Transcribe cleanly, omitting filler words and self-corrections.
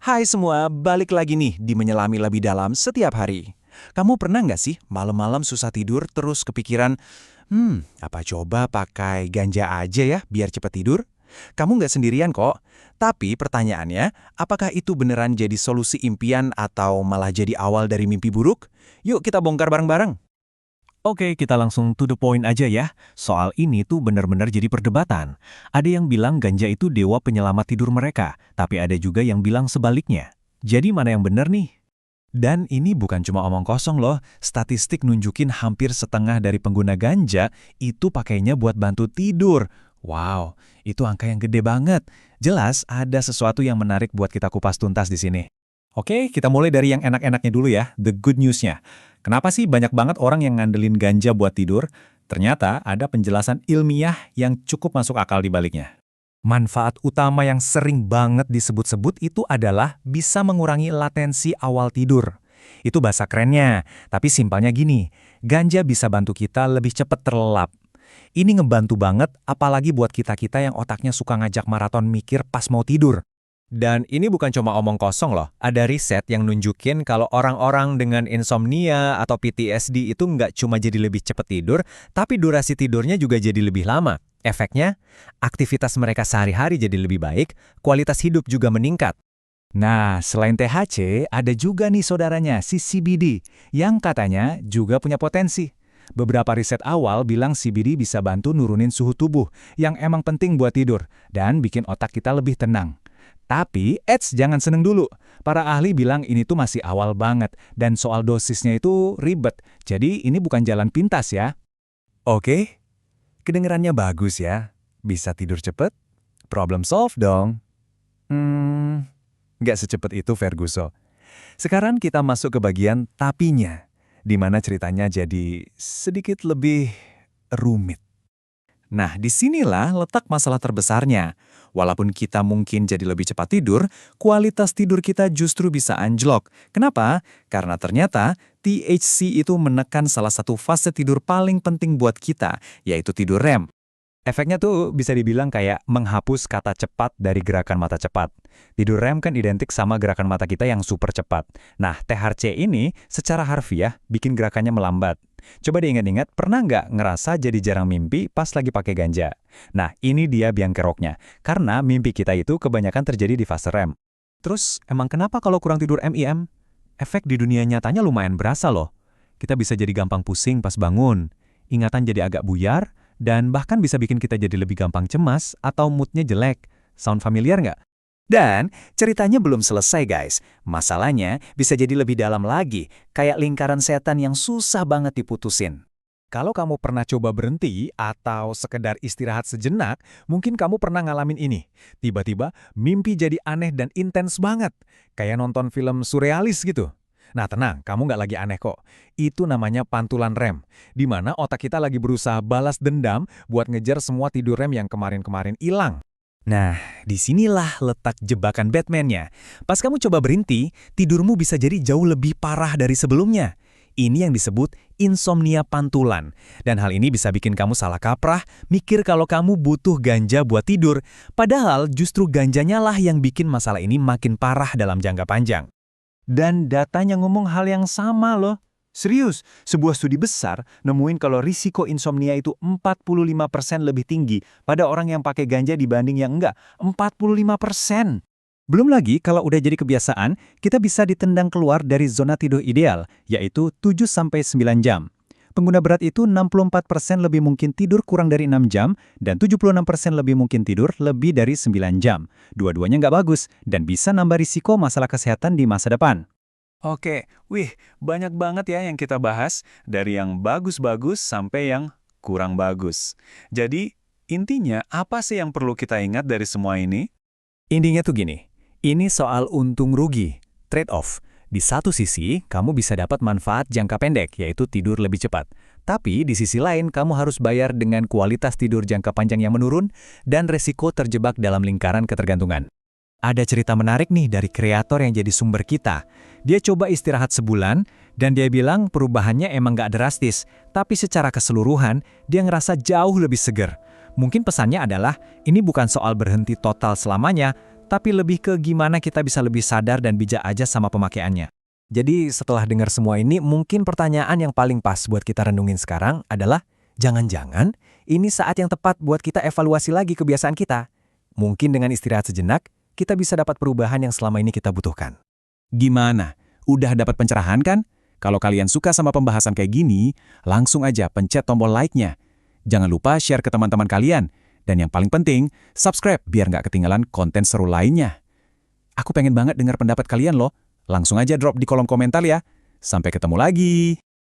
Hai semua, balik lagi nih di Menyelami Lebih Dalam setiap hari. Kamu pernah nggak sih malam-malam susah tidur terus kepikiran, apa coba pakai ganja aja ya biar cepet tidur? Kamu nggak sendirian kok. Tapi pertanyaannya, apakah itu beneran jadi solusi impian atau malah jadi awal dari mimpi buruk? Yuk kita bongkar bareng-bareng. Oke, kita langsung to the point aja ya. Soal ini tuh benar-benar jadi perdebatan. Ada yang bilang ganja itu dewa penyelamat tidur mereka, tapi ada juga yang bilang sebaliknya. Jadi mana yang benar nih? Dan ini bukan cuma omong kosong loh, statistik nunjukin hampir setengah dari pengguna ganja itu pakainya buat bantu tidur. Wow, itu angka yang gede banget. Jelas ada sesuatu yang menarik buat kita kupas tuntas di sini. Oke, kita mulai dari yang enak-enaknya dulu ya, the good news-nya. Kenapa sih banyak banget orang yang ngandelin ganja buat tidur? Ternyata ada penjelasan ilmiah yang cukup masuk akal di baliknya. Manfaat utama yang sering banget disebut-sebut itu adalah bisa mengurangi latensi awal tidur. Itu bahasa kerennya, tapi simpelnya gini, ganja bisa bantu kita lebih cepat terlelap. Ini ngebantu banget, apalagi buat kita-kita yang otaknya suka ngajak maraton mikir pas mau tidur. Dan ini bukan cuma omong kosong loh, ada riset yang nunjukin kalau orang-orang dengan insomnia atau PTSD itu nggak cuma jadi lebih cepat tidur, tapi durasi tidurnya juga jadi lebih lama. Efeknya, aktivitas mereka sehari-hari jadi lebih baik, kualitas hidup juga meningkat. Nah, selain THC, ada juga nih saudaranya, si CBD, yang katanya juga punya potensi. Beberapa riset awal bilang CBD bisa bantu nurunin suhu tubuh, yang emang penting buat tidur, dan bikin otak kita lebih tenang. Tapi, jangan seneng dulu. Para ahli bilang ini tuh masih awal banget, dan soal dosisnya itu ribet, jadi ini bukan jalan pintas ya. Oke, kedengerannya bagus ya. Bisa tidur cepet? Problem solved dong. Nggak secepat itu Ferguso. Sekarang kita masuk ke bagian tapinya, di mana ceritanya jadi sedikit lebih rumit. Nah, disinilah letak masalah terbesarnya. Walaupun kita mungkin jadi lebih cepat tidur, kualitas tidur kita justru bisa anjlok. Kenapa? Karena ternyata THC itu menekan salah satu fase tidur paling penting buat kita, yaitu tidur REM. Efeknya tuh bisa dibilang kayak menghapus kata cepat dari gerakan mata cepat. Tidur REM kan identik sama gerakan mata kita yang super cepat. Nah, THC ini secara harfiah bikin gerakannya melambat. Coba diingat-ingat, pernah nggak ngerasa jadi jarang mimpi pas lagi pakai ganja? Nah, ini dia biang keroknya. Karena mimpi kita itu kebanyakan terjadi di fase REM. Terus, emang kenapa kalau kurang tidur MIM? Efek di dunia nyatanya lumayan berasa loh. Kita bisa jadi gampang pusing pas bangun, ingatan jadi agak buyar, dan bahkan bisa bikin kita jadi lebih gampang cemas atau moodnya jelek. Sound familiar nggak? Dan ceritanya belum selesai guys. Masalahnya bisa jadi lebih dalam lagi, kayak lingkaran setan yang susah banget diputusin. Kalau kamu pernah coba berhenti atau sekedar istirahat sejenak, mungkin kamu pernah ngalamin ini. Tiba-tiba mimpi jadi aneh dan intens banget, kayak nonton film surrealis gitu. Nah tenang, kamu nggak lagi aneh kok. Itu namanya pantulan rem, di mana otak kita lagi berusaha balas dendam buat ngejar semua tidur rem yang kemarin-kemarin hilang. Nah, disinilah letak jebakan Batman-nya. Pas kamu coba berhenti, tidurmu bisa jadi jauh lebih parah dari sebelumnya. Ini yang disebut insomnia pantulan. Dan hal ini bisa bikin kamu salah kaprah, mikir kalau kamu butuh ganja buat tidur. Padahal justru ganjanya lah yang bikin masalah ini makin parah dalam jangka panjang. Dan datanya ngomong hal yang sama loh. Serius, sebuah studi besar nemuin kalau risiko insomnia itu 45% lebih tinggi pada orang yang pakai ganja dibanding yang enggak. 45%. Belum lagi kalau udah jadi kebiasaan, kita bisa ditendang keluar dari zona tidur ideal, yaitu 7-9 jam. Pengguna berat itu 64% lebih mungkin tidur kurang dari 6 jam, dan 76% lebih mungkin tidur lebih dari 9 jam. Dua-duanya nggak bagus, dan bisa nambah risiko masalah kesehatan di masa depan. Oke, banyak banget ya yang kita bahas, dari yang bagus-bagus sampai yang kurang bagus. Jadi, intinya apa sih yang perlu kita ingat dari semua ini? Intinya tuh gini, ini soal untung rugi, trade-off. Di satu sisi, kamu bisa dapat manfaat jangka pendek, yaitu tidur lebih cepat. Tapi di sisi lain, kamu harus bayar dengan kualitas tidur jangka panjang yang menurun dan resiko terjebak dalam lingkaran ketergantungan. Ada cerita menarik nih dari kreator yang jadi sumber kita. Dia coba istirahat sebulan, dan dia bilang perubahannya emang gak drastis, tapi secara keseluruhan, dia ngerasa jauh lebih seger. Mungkin pesannya adalah, ini bukan soal berhenti total selamanya, tapi lebih ke gimana kita bisa lebih sadar dan bijak aja sama pemakaiannya. Jadi setelah dengar semua ini, mungkin pertanyaan yang paling pas buat kita renungin sekarang adalah, jangan-jangan ini saat yang tepat buat kita evaluasi lagi kebiasaan kita. Mungkin dengan istirahat sejenak, kita bisa dapat perubahan yang selama ini kita butuhkan. Gimana? Udah dapat pencerahan kan? Kalau kalian suka sama pembahasan kayak gini, langsung aja pencet tombol like-nya. Jangan lupa share ke teman-teman kalian. Dan yang paling penting, subscribe biar nggak ketinggalan konten seru lainnya. Aku pengen banget dengar pendapat kalian loh. Langsung aja drop di kolom komentar ya. Sampai ketemu lagi.